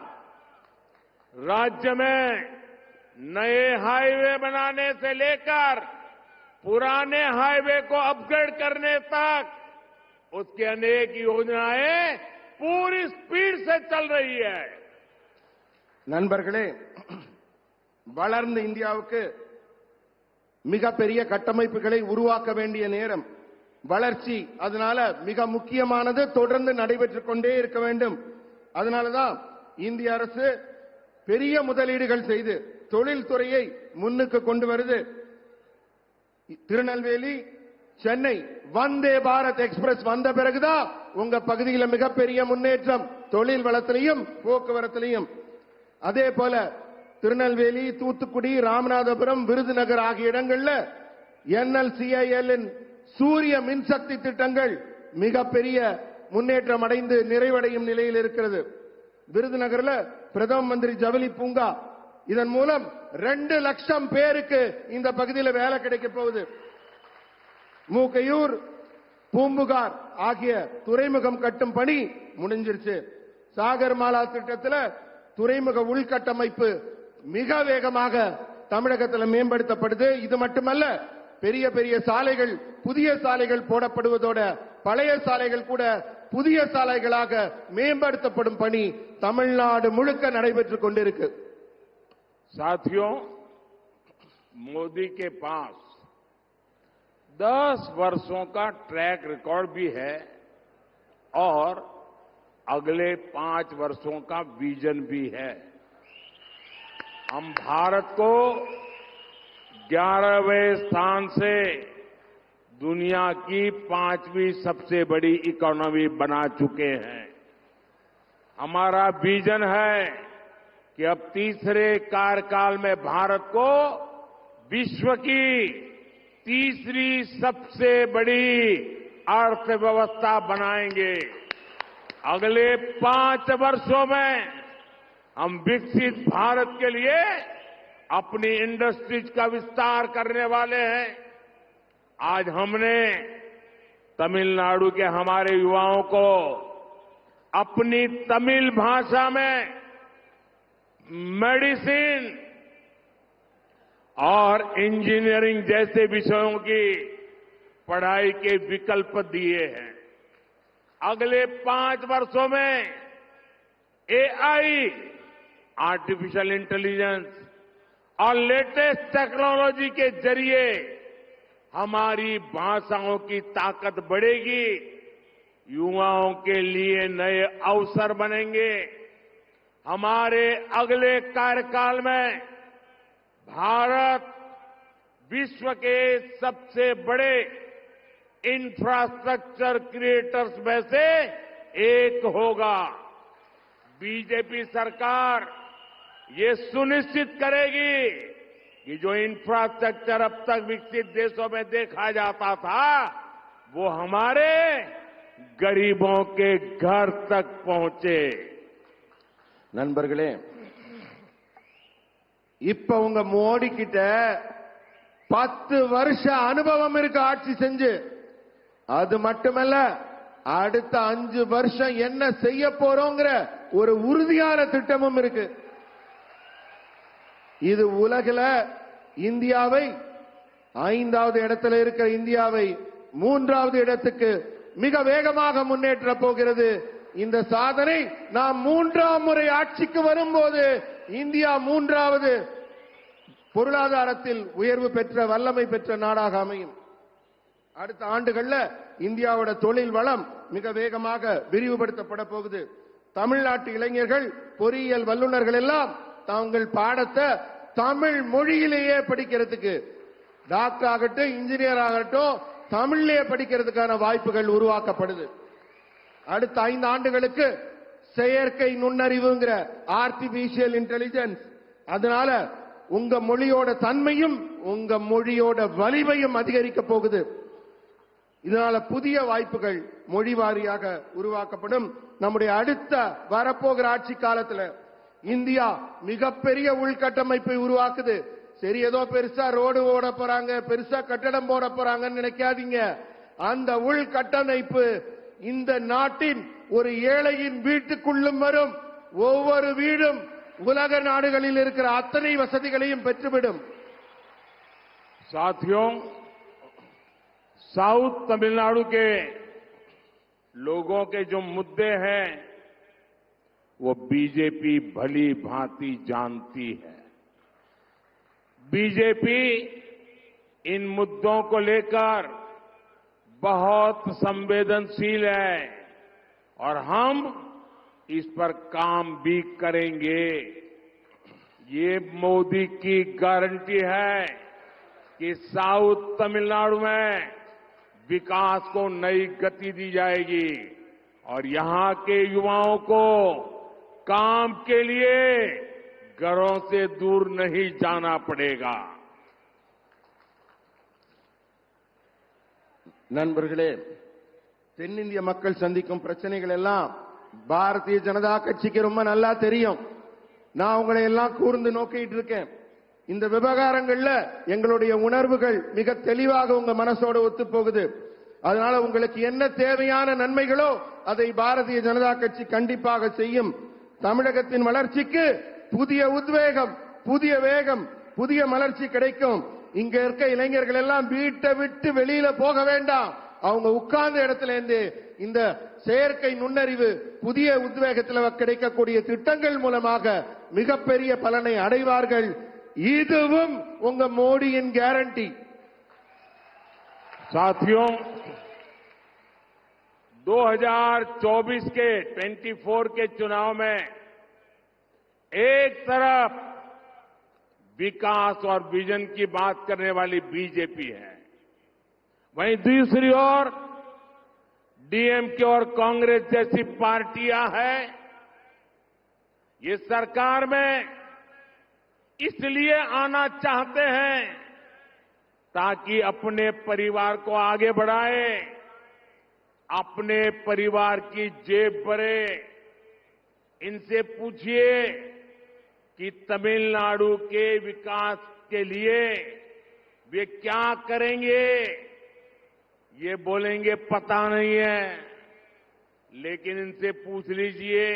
राज्य में नए हाईवे बनाने से लेकर पुराने हाईवे को अपग्रेड करने तक उसकी अनेक योजनाएं पूरी स्पीड से चल रही है। நண்பர்களே, வளர்ந்த இந்தியாவுக்கு மிகப்பெரிய கட்டமைப்புகளை உருவாக்க வேண்டிய நேரம். வளர்ச்சி அதனால மிக முக்கியமானது, தொடர்ந்து நடைபெற்றுக் கொண்டே இருக்க வேண்டும். அதனாலதான் இந்திய அரசு பெரிய முதலீடுகள் செய்து தொழில்துறையை முன்னுக்கு கொண்டு வருது. திருநெல்வேலி சென்னை வந்தே பாரத் எக்ஸ்பிரஸ் வந்த பிறகுதான் உங்க பகுதியில் மிகப்பெரிய முன்னேற்றம் தொழில் வளத்திலையும் போக்குவரத்திலையும். அதே போல திருநெல்வேலி, தூத்துக்குடி, ராமநாதபுரம், விருதுநகர் ஆகிய இடங்கள்ல என்எல்சிஐஎல் சூரிய மின்சக்தி திட்டங்கள் மிகப்பெரிய முன்னேற்றம் அடைந்து நிறைவடையும் நிலையில் இருக்கிறது. விருதுநகர்ல பிரதம மந்திரி ஜவுளி பூங்கா, இதன் மூலம் 2 லட்சம் பேருக்கு இந்த பகுதியில் வேலை கிடைக்க போகுது. மூக்கையூர், பூம்புகார் ஆகிய துறைமுகம் கட்டும் பணி முடிஞ்சிருச்சு. சாகர்மாலா திட்டத்தில் துறைமுக உள்கட்டமைப்பு மிக வேகமாக தமிழகத்தில் மேம்படுத்தப்படுது. இது மட்டுமல்ல, பெரிய பெரிய சாலைகள், புதிய சாலைகள் போடப்படுவதோட பழைய சாலைகள் கூட புதிய சாலைகளாக மேம்படுத்தப்படும் பணி தமிழ்நாடு முழுக்க நடைபெற்றுக் கொண்டிருக்கு. साथियों, मोदी के पास 10 वर्षों का ट्रैक रिकॉर्ड भी है और अगले 5 वर्षों का विजन भी है। हम भारत को 11वें स्थान से दुनिया की 5वीं सबसे बड़ी इकोनॉमी बना चुके हैं। हमारा विजन है कि अब तीसरे कार्यकाल में भारत को विश्व की तीसरी सबसे बड़ी अर्थव्यवस्था बनाएंगे। अगले 5 वर्षों में हम विकसित भारत के लिए अपनी इंडस्ट्रीज का विस्तार करने वाले हैं। आज हमने तमिलनाडु के हमारे युवाओं को अपनी तमिल भाषा में मेडिसिन और इंजीनियरिंग जैसे विषयों की पढ़ाई के विकल्प दिए हैं। अगले 5 वर्षों में एआई, आर्टिफिशियल इंटेलिजेंस और लेटेस्ट टेक्नोलॉजी के जरिए हमारी भाषाओं की ताकत बढ़ेगी, युवाओं के लिए नए अवसर बनेंगे। हमारे अगले कार्यकाल में भारत विश्व के सबसे बड़े इंफ्रास्ट्रक्चर क्रिएटर्स में से एक होगा। बीजेपी सरकार ये सुनिश्चित करेगी कि जो इंफ्रास्ट्रक्चर अब तक विकसित देशों में देखा जाता था, वो हमारे गरीबों के घर तक पहुंचे। நண்பர்களே, இப்ப உங்க மோடி கிட்ட 10 வருஷ அனுபவம் இருக்கு ஆட்சி செஞ்சு. அது மட்டுமல்ல, அடுத்த 5 வருஷம் என்ன செய்ய போறோங்கிற ஒரு உறுதியான திட்டமும் இருக்கு. இது உலகில இந்தியாவை 5வது இடத்தில் இருக்கிற இந்தியாவை 3வது இடத்துக்கு மிக வேகமாக முன்னேற்ற போகிறது. இந்த சாதனை நாம் 3ஆம் முறை ஆட்சிக்கு வரும்போது இந்தியா 3வது பொருளாதாரத்தில் உயர்வு பெற்ற வல்லமை பெற்ற நாடாக அமையும். அடுத்த ஆண்டுகள்ல இந்தியாவோட தொழில் வளம் மிக வேகமாக விரிவுபடுத்தப்பட போகுது. தமிழ்நாட்டு இளைஞர்கள் பொறியியல் வல்லுநர்கள் எல்லாம் தாங்கள் பாடத்தை தமிழ் மொழியிலேயே படிக்கிறதுக்கு, டாக்டர் ஆகட்டும் இன்ஜினியர் ஆகட்டும் தமிழ்லயே படிக்கிறதுக்கான வாய்ப்புகள் உருவாக்கப்படுது. அடுத்த 5 ஆண்டுகளுக்கு செயற்கை நுண்ணறிவுங்கிற ஆர்டிபிஷியல் இன்டெலிஜென்ஸ், அதனால உங்க மொழியோட தன்மையும் உங்க மொழியோட வலிமையும் அதிகரிக்க போகுது. இதனால புதிய வாய்ப்புகள் மொழி வாரியாக உருவாக்கப்படும். நம்முடைய அடுத்த வரப்போகிற ஆட்சி காலத்துல இந்தியா மிகப்பெரிய உள்கட்டமைப்பை உருவாக்குது. சரி, ஏதோ பெருசா ரோடு ஓட போறாங்க, பெருசா கட்டடம் போட போறாங்கன்னு நினைக்காதீங்க. அந்த உள்கட்டமைப்பு இந்த நாட்டின் ஒரு ஏழையின் வீட்டுக்குள்ளும் வரும். ஒவ்வொரு வீடும் உலக நாடுகளில் இருக்கிற அத்தனை வசதிகளையும் பெற்றுவிடும். साथियों, साउथ तमिलनाडु के लोगों के जो मुद्दे हैं वो बीजेपी भली भांति जानती है. बीजेपी इन मुद्दों को लेकर बहुत संवेदनशील है और हम इस पर काम भी करेंगे. ये मोदी की गारंटी है कि साउथ तमिलनाडु में विकास को नई गति दी जाएगी और यहां के युवाओं को काम के लिए घरों से दूर नहीं जाना पड़ेगा. நண்பர்களே, தென்னிந்திய மக்கள் சந்திக்கும் பிரச்சனைகள் எல்லாம் பாரதிய ஜனதா கட்சிக்கு ரொம்ப நல்லா தெரியும். நான் உங்களை எல்லாம் கூர்ந்து நோக்கிட்டு இருக்கேன். இந்த விவகாரங்கள்ல எங்களுடைய உணர்வுகள் மிக தெளிவாக உங்க மனசோட ஒத்து போகுது. அதனால உங்களுக்கு என்ன தேவையான நன்மைகளோ அதை பாரதிய ஜனதா கட்சி கண்டிப்பாக செய்யும். தமிழகத்தின் வளர்ச்சிக்கு புதிய உத்வேகம், புதிய வேகம், புதிய மலர்ச்சி கிடைக்கும். இங்க இருக்க இளைஞர்கள் எல்லாம் வீட்டை விட்டு வெளியில போக வேண்டாம். அவங்க உட்கார்ந்த இடத்துல இருந்து இந்த செயற்கை நுண்ணறிவு புதிய உத்வேகத்தில் கிடைக்கக்கூடிய திட்டங்கள் மூலமாக மிகப்பெரிய பலனை அடைவார்கள். இதுவும் உங்க மோடியின் கேரண்டி. साथियों, 2024 के 24 के चुनाव में एक तरफ विकास और विजन की बात करने वाली बीजेपी है, वहीं दूसरी ओर डीएमके और कांग्रेस जैसी पार्टियां हैं. ये सरकार में इसलिए आना चाहते हैं ताकि अपने परिवार को आगे बढ़ाए, अपने परिवार की जेब भरे. इनसे पूछिए कि तमिलनाडु के विकास के लिए वे क्या करेंगे. ये बोलेंगे पता नहीं है, लेकिन इनसे पूछ लीजिए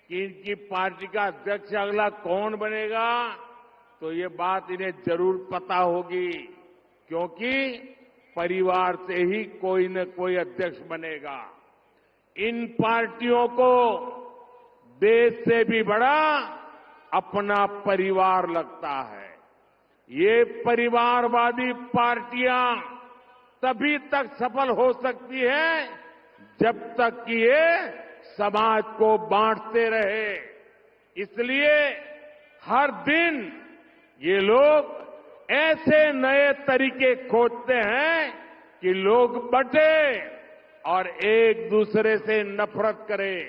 कि इनकी पार्टी का अध्यक्ष अगला कौन बनेगा, तो ये बात इन्हें जरूर पता होगी, क्योंकि परिवार से ही कोई न कोई अध्यक्ष बनेगा. इन पार्टियों को देश से भी बड़ा अपना परिवार लगता है. ये परिवारवादी पार्टियां तभी तक सफल हो सकती है जब तक कि ये समाज को बांटते रहे. इसलिए हर दिन ये लोग ऐसे नए तरीके खोजते हैं कि लोग बंटे और एक दूसरे से नफरत करें.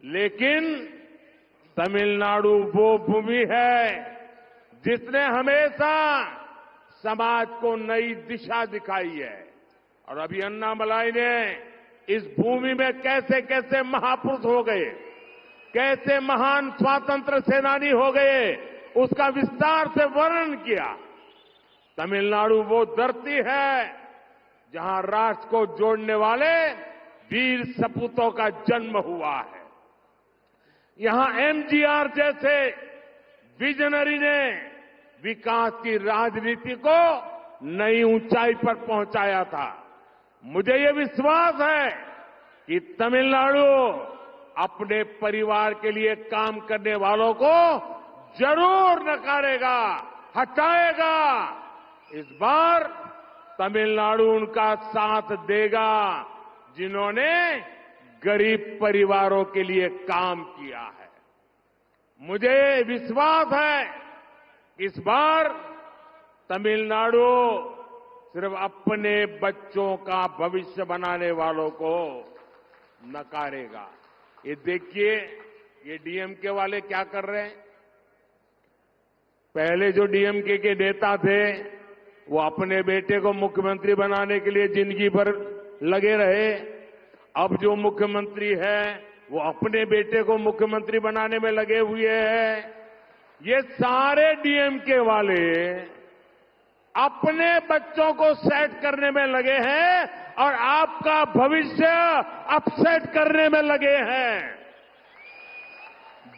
लेकिन तमिलनाडु वो भूमि है जिसने हमेशा समाज को नई दिशा दिखाई है. और अभी अन्नामलाई ने इस भूमि में कैसे कैसे महापुरुष हो गए, कैसे महान स्वातंत्र सेनानी हो गए, उसका विस्तार से वर्णन किया. तमिलनाडु वो धरती है जहां राष्ट्र को जोड़ने वाले वीर सपूतों का जन्म हुआ है. यहां एमजीआर जैसे विजनरी ने विकास की राजनीति को नई ऊंचाई पर पहुंचाया था। मुझे ये विश्वास है कि तमिलनाडु अपने परिवार के लिए काम करने वालों को जरूर नकारेगा, हटाएगा। इस बार तमिलनाडु उनका साथ देगा जिन्होंने गरीब परिवारों के लिए काम किया है। मुझे विश्वास है कि इस बार तमिलनाडु सिर्फ अपने बच्चों का भविष्य बनाने वालों को नकारेगा। ये देखिए, ये डीएमके वाले क्या कर रहे हैं। पहले जो डीएमके के नेता थे वो अपने बेटे को मुख्यमंत्री बनाने के लिए जिंदगी भर लगे रहे। अब जो मुख्यमंत्री है वो अपने बेटे को मुख्यमंत्री बनाने में लगे हुए हैं। ये सारे डीएमके वाले अपने बच्चों को सेट करने में लगे हैं और आपका भविष्य अपसेट करने में लगे हैं।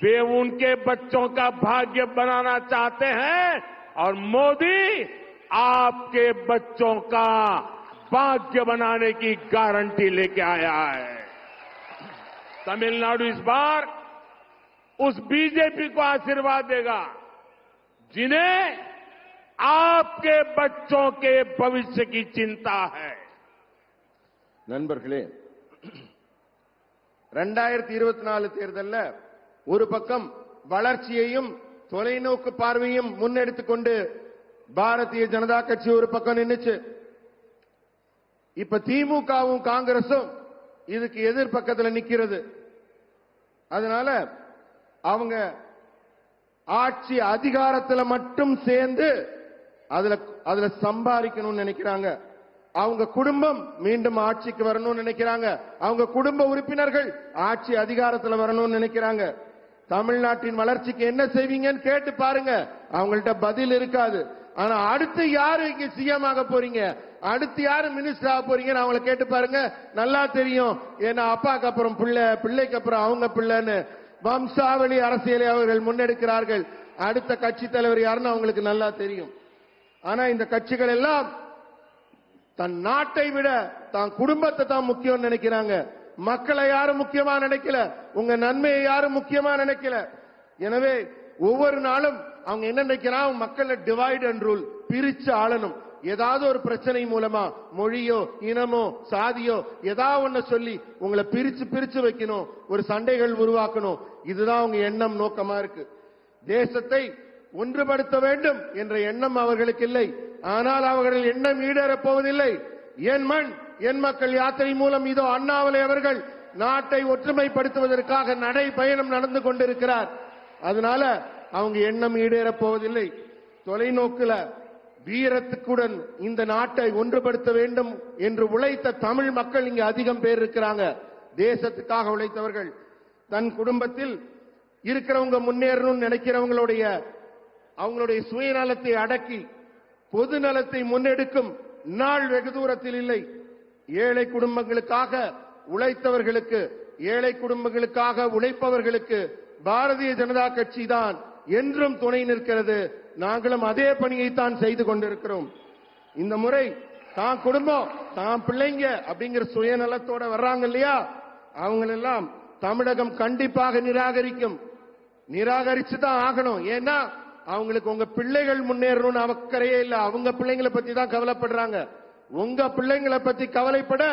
वे उनके बच्चों का भाग्य बनाना चाहते हैं और मोदी आपके बच्चों का भाग्य बनाने की गारंटी लेके आया है। तमिलनाडु इस बार उस बीजेपी को आशीर्वाद देगा जिन्हें आपके बच्चों के भविष्य की चिंता है। நண்பர்களே, 2024 தேர்தல்ல ஒரு பக்கம் வளர்ச்சியையும் தொலைநோக்கு பார்வையும் முன்னெடுத்துக் கொண்டு பாரதிய ஜனதா கட்சி ஒரு பக்கம் நின்னுச்சு. இப்ப திமுகவும் காங்கிரசும் இதுக்கு எதிர்பக்கத்துல நிக்கிறது. அதனால அவங்க ஆட்சி அதிகாரத்துல மட்டும் சேர்ந்து அதுல சம்பாதிக்கணும்னு நினைக்கிறாங்க. அவங்க குடும்பம் மீண்டும் ஆட்சிக்கு வரணும்னு நினைக்கிறாங்க. அவங்க குடும்ப உறுப்பினர்கள் ஆட்சி அதிகாரத்துல வரணும்னு நினைக்கிறாங்க. தமிழ்நாட்டின் வளர்ச்சிக்கு என்ன செய்வீங்கன்னு கேட்டு பாருங்க, அவங்கள்ட்ட பதில் இருக்காது. ஆனா அடுத்து யாரு இங்க சிஎம் ஆக போறீங்க, அடுத்து யாரு மினிஸ்டர் ஆக போறீங்கன்னு அவங்கள கேட்டு பாருங்க, நல்லா தெரியும். ஏன்னா அப்பாக்கு அப்புறம் பிள்ளை, பிள்ளைக்கு அப்புறம் அவங்க பிள்ளைன்னு வம்சாவளி அரசியலை அவர்கள் முன்னெடுக்கிறார்கள். அடுத்த கட்சி தலைவர் யாருன்னு அவங்களுக்கு நல்லா தெரியும். ஆனா இந்த கட்சிகள் எல்லாம் தன் நாட்டை விட தான் குடும்பத்தை தான் முக்கியம் நினைக்கிறாங்க. மக்களை யாரும் முக்கியமா நினைக்கல, உங்க நன்மையை யாரும் முக்கியமா நினைக்கல. எனவே ஒவ்வொரு நாளும் அவங்க என்ன நினைக்கிறாங்க, மக்களை டிவைட் அண்ட் ரூல், பிரிச்சு ஆளணும். ஏதாவது ஒரு பிரச்சனை மூலமா மொழியோ இனமோ சாதியோ ஏதாவது ஒண்ணு சொல்லி உங்களை பிரிச்சு வைக்கணும், ஒரு சண்டைகள் உருவாக்கணும். இதுதான் அவங்க எண்ணம், நோக்கமா இருக்கு. தேசத்தை ஒன்றுபடுத்த வேண்டும் என்ற எண்ணம் அவர்களுக்கு இல்லை. ஆனால் அவர்கள் எண்ணம் ஈடேறப் போவதில்லை. என் மண் என் மக்கள் யாத்திரை மூலம் இதோ அண்ணாமலை அவர்கள் நாட்டை ஒற்றுமைப்படுத்துவதற்காக நடை பயணம் நடந்து கொண்டிருக்கிறார். அதனால அவங்க எண்ணம் ஈடேறப் போவதில்லை. தொலைநோக்குல வீரத்துக்குடன் இந்த நாட்டை ஒன்றுபடுத்த வேண்டும் என்று உழைத்த தமிழ் மக்கள் இங்க அதிகம் பேர் இருக்கிறாங்க. தேசத்துக்காக உழைத்தவர்கள். தன் குடும்பத்தில் இருக்கிறவங்க முன்னேறணும்னு அவங்களுடைய சுயநலத்தை அடக்கி பொது நலத்தை முன்னெடுக்கும் நாள் வெகு தூரத்தில் இல்லை. ஏழை குடும்பங்களுக்காக உழைத்தவர்களுக்கு, ஏழை குடும்பங்களுக்காக உழைப்பவர்களுக்கு பாரதிய ஜனதா கட்சி தான் என்றும் துணை நிற்கிறது. நாங்களும் அதே பணியைத்தான் செய்து கொண்டிருக்கிறோம். இந்த முறை தான் குடும்பம் தான் பிள்ளைங்க அப்படிங்கிற சுயநலத்தோட வர்றாங்க இல்லையா, அவங்களெல்லாம் தமிழகம் கண்டிப்பாக நிராகரிச்சு தான் ஆகணும். ஏன்னா அவங்களுக்கு உங்க பிள்ளைகள் முன்னேறணும்னு அக்கறையே இல்ல. அவங்க பிள்ளைங்களை பத்தி தான் கவலைப்படுறாங்க. உங்க பிள்ளைங்களை பத்தி கவலைப்பட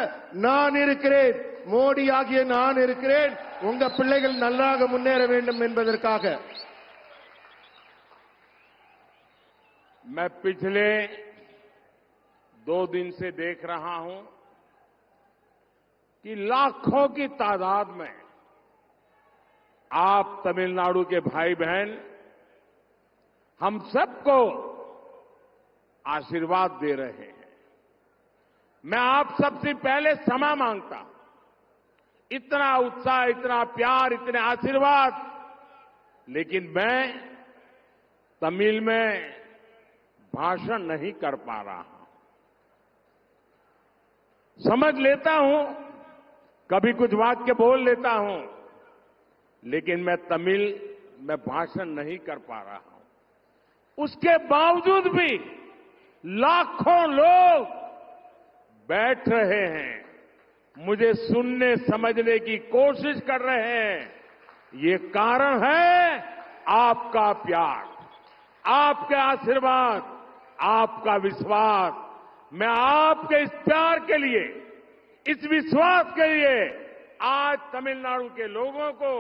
நான் இருக்கிறேன், மோடி ஆகிய நான் இருக்கிறேன். உங்க பிள்ளைகள் நல்லாக முன்னேற வேண்டும் என்பதற்காக. मैं पिछले 2 दिन से देख रहा हूं कि लाखों की तादाद में आप तमिलनाडु के भाई बहन हम सबको आशीर्वाद दे रहे हैं। मैं आप सबसे पहले क्षमा मांगता हूं। इतना उत्साह, इतना प्यार, इतने आशीर्वाद, लेकिन मैं तमिल में भाषण नहीं कर पा रहा हूं। समझ लेता हूं, कभी कुछ वाक्य बोल लेता हूं, लेकिन मैं तमिल में भाषण नहीं कर पा रहा हूं। उसके बावजूद भी लाखों लोग बैठ रहे हैं, मुझे सुनने समझने की कोशिश कर रहे हैं। ये कारण है आपका प्यार, आपके आशीर्वाद, आपका विश्वास। मैं आपके इस प्यार के लिए, इस विश्वास के लिए आज तमिलनाडु के लोगों को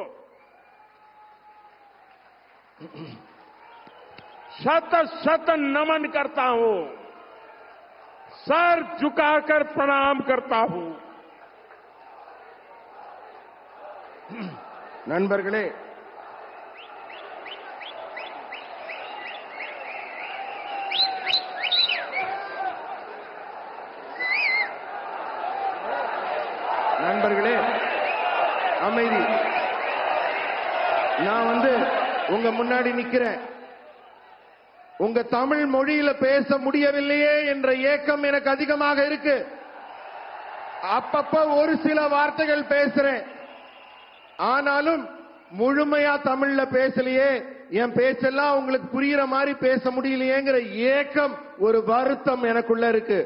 शत शत नमन करता हूं, सर झुकाकर प्रणाम करता हूं। நண்பர்களே, அமைதி. நான் உங்க முன்னாடி நிக்கிறேன். உங்க தமிழ் மொழியில பேச முடியவில்லையே என்ற ஏக்கம் எனக்கு அதிகமாக இருக்கு. அப்பப்ப ஒரு சில வார்த்தைகள் பேசுறேன். ஆனாலும் முழுமையா தமிழ்ல பேசலையே, என் பேச்செல்லாம் உங்களுக்கு புரியுற மாதிரி பேச முடியலையேங்கிற ஏக்கம், ஒரு வருத்தம் எனக்குள்ள இருக்கு.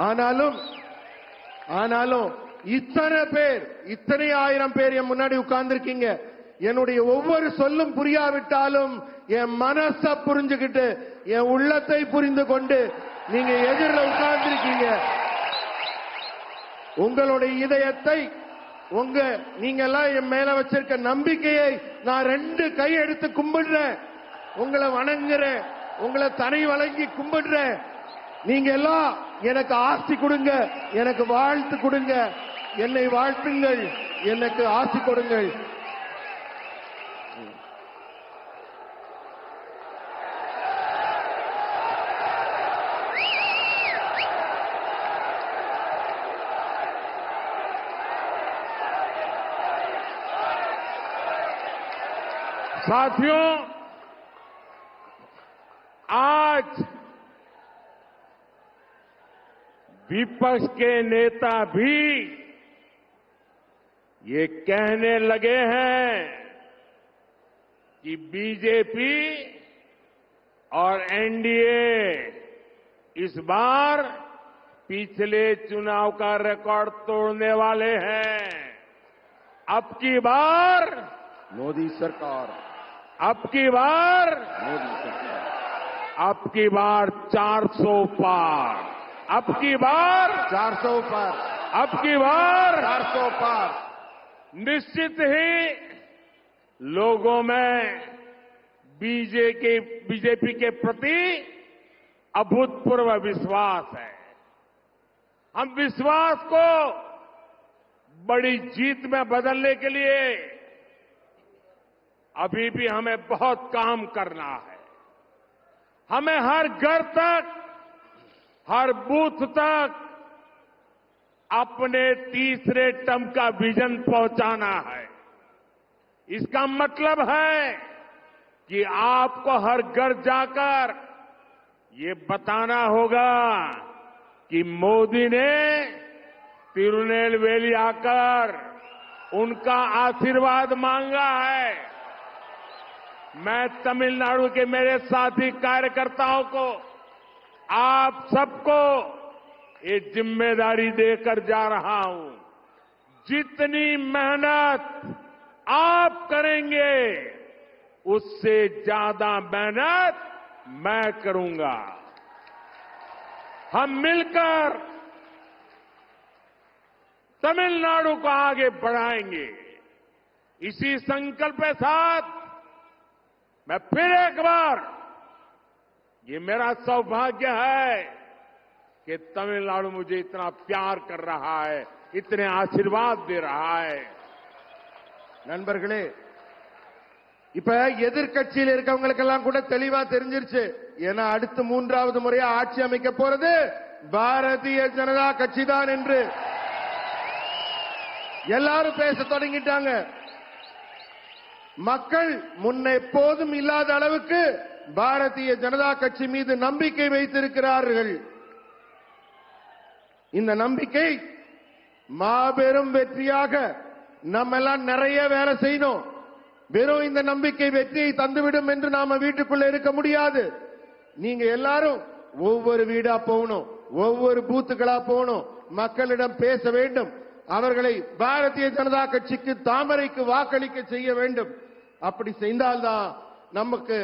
ஆனாலும் இத்தனை பேர், இத்தனை ஆயிரம் பேர் என் முன்னாடி உட்கார்ந்து இருக்கீங்க. என்னுடைய ஒவ்வொரு சொல்லும் புரியாவிட்டாலும் என் மனச புரிஞ்சுக்கிட்டு, என் உள்ளத்தை புரிந்து கொண்டு நீங்க எதிரில் உட்கார்ந்து இருக்கீங்க. உங்களுடைய இதயத்தை, நீங்க எல்லாம் என் மேல வச்சிருக்க நம்பிக்கையை நான் 2 கை எடுத்து கும்பிடுறேன். உங்களை வணங்குறேன், உங்களை தனி வழங்கி கும்பிடுறேன். நீங்க எல்லாம் எனக்கு ஆசி கொடுங்க, எனக்கு வாழ்த்து கொடுங்க, என்னை வாழ்த்துங்கள், எனக்கு ஆசி கொடுங்கள். साथियों, आज विपक्ष के नेता भी ये कहने लगे हैं कि बीजेपी और एनडीए इस बार पिछले चुनाव का रिकॉर्ड तोड़ने वाले हैं। अब की बार मोदी सरकार, अब की बार मोदी सरकार, अब की बार 400 पार, अब की बार 400 पार, अब की बार 400 पार। निश्चित ही लोगों में बीजेपी के प्रति अभूतपूर्व विश्वास है। हम विश्वास को बड़ी जीत में बदलने के लिए अभी भी हमें बहुत काम करना है। हमें हर घर तक, हर बूथ तक अपने तीसरे टर्म का विजन पहुंचाना है। इसका मतलब है कि आपको हर घर जाकर ये बताना होगा कि मोदी ने तिरुनेलवेली आकर उनका आशीर्वाद मांगा है। मैं तमिलनाडु के मेरे साथी कार्यकर्ताओं को, आप सबको ये जिम्मेदारी देकर जा रहा हूं। जितनी मेहनत आप करेंगे, उससे ज्यादा मेहनत मैं करूंगा। हम मिलकर तमिलनाडु को आगे बढ़ाएंगे। इसी संकल्प के साथ मैं फिर एक बार, ये मेरा सौभाग्य है कि तमिलनाडु मुझे इतना प्यार कर रहा है, इतने आशीर्वाद दे रहा है। நண்பர்களே, இப்ப எதிர்க்கட்சியில் இருக்கவங்களுக்கெல்லாம் கூட தெளிவா தெரிஞ்சிருச்சு. ஏன்னா அடுத்து 3வது முறையா ஆட்சி அமைக்க போறது பாரதிய ஜனதா கட்சி தான் என்று எல்லாரும் பேச தொடங்கிட்டாங்க. மக்கள் முன்ன எப்போதும் இல்லாத அளவுக்கு பாரதிய ஜனதா கட்சி மீது நம்பிக்கை வைத்திருக்கிறார்கள். இந்த நம்பிக்கை மாபெரும் வெற்றியாக நம்ம எல்லாம் நிறைய வேலை செய்யணும். வெறும் இந்த நம்பிக்கை வெற்றியை தந்துவிடும் என்று நாம வீட்டுக்குள்ள இருக்க முடியாது. நீங்க எல்லாரும் ஒவ்வொரு வீடா போகணும், ஒவ்வொரு பூத்துக்களா போகணும், மக்களிடம் பேச வேண்டும், அவர்களை பாரதிய ஜனதா கட்சிக்கு தாமரைக்கு வாக்களிக்க செய்ய வேண்டும். அப்படி செய்தால்தான் நமக்கு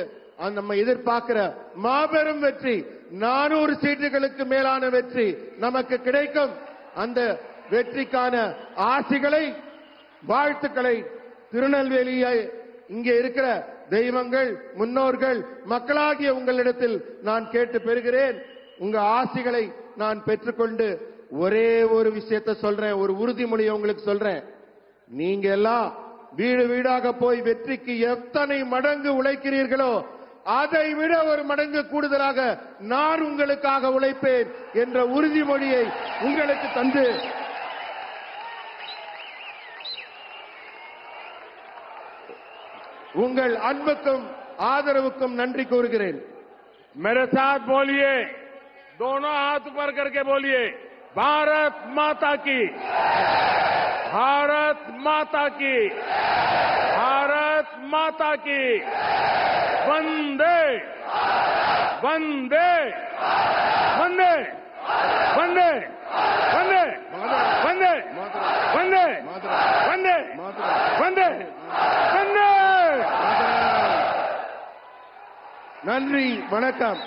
நம்ம எதிர்பார்க்கிற மாபெரும் வெற்றி 400 சீட்டுகளுக்கு மேலான வெற்றி நமக்கு கிடைக்கும். அந்த வெற்றிக்கான ஆசிகளை, வாழ்த்துக்களை திருநெல்வேலியை இங்கே இருக்கிற தெய்வங்கள், முன்னோர்கள், மக்களாகிய உங்களிடத்தில் நான் கேட்டு பெறுகிறேன். உங்க ஆசிகளை நான் பெற்றுக்கொண்டு ஒரே ஒரு விஷயத்தை சொல்றேன், ஒரு உறுதிமொழியை உங்களுக்கு சொல்றேன். நீங்க எல்லாம் வீடு வீடாக போய் வெற்றிக்கு எத்தனை மடங்கு உழைக்கிறீர்களோ அதை விட ஒரு மடங்கு கூடுதலாக நான் உங்களுக்காக உழைப்பேன் என்ற உறுதிமொழியை உங்களுக்கு தந்து உங்கள் அன்புக்கும் ஆதரவுக்கும் நன்றி கூறுகிறேன். मेरे साथ बोलिए, दोनों हाथ ऊपर करके बोलिए, भारत माता की, भारत माता की, भारत माता की, वंदे वंदे वंदे वंदे वंदे वंदे वंदे वंदे वंदे वंदे. நன்றி, வணக்கம்.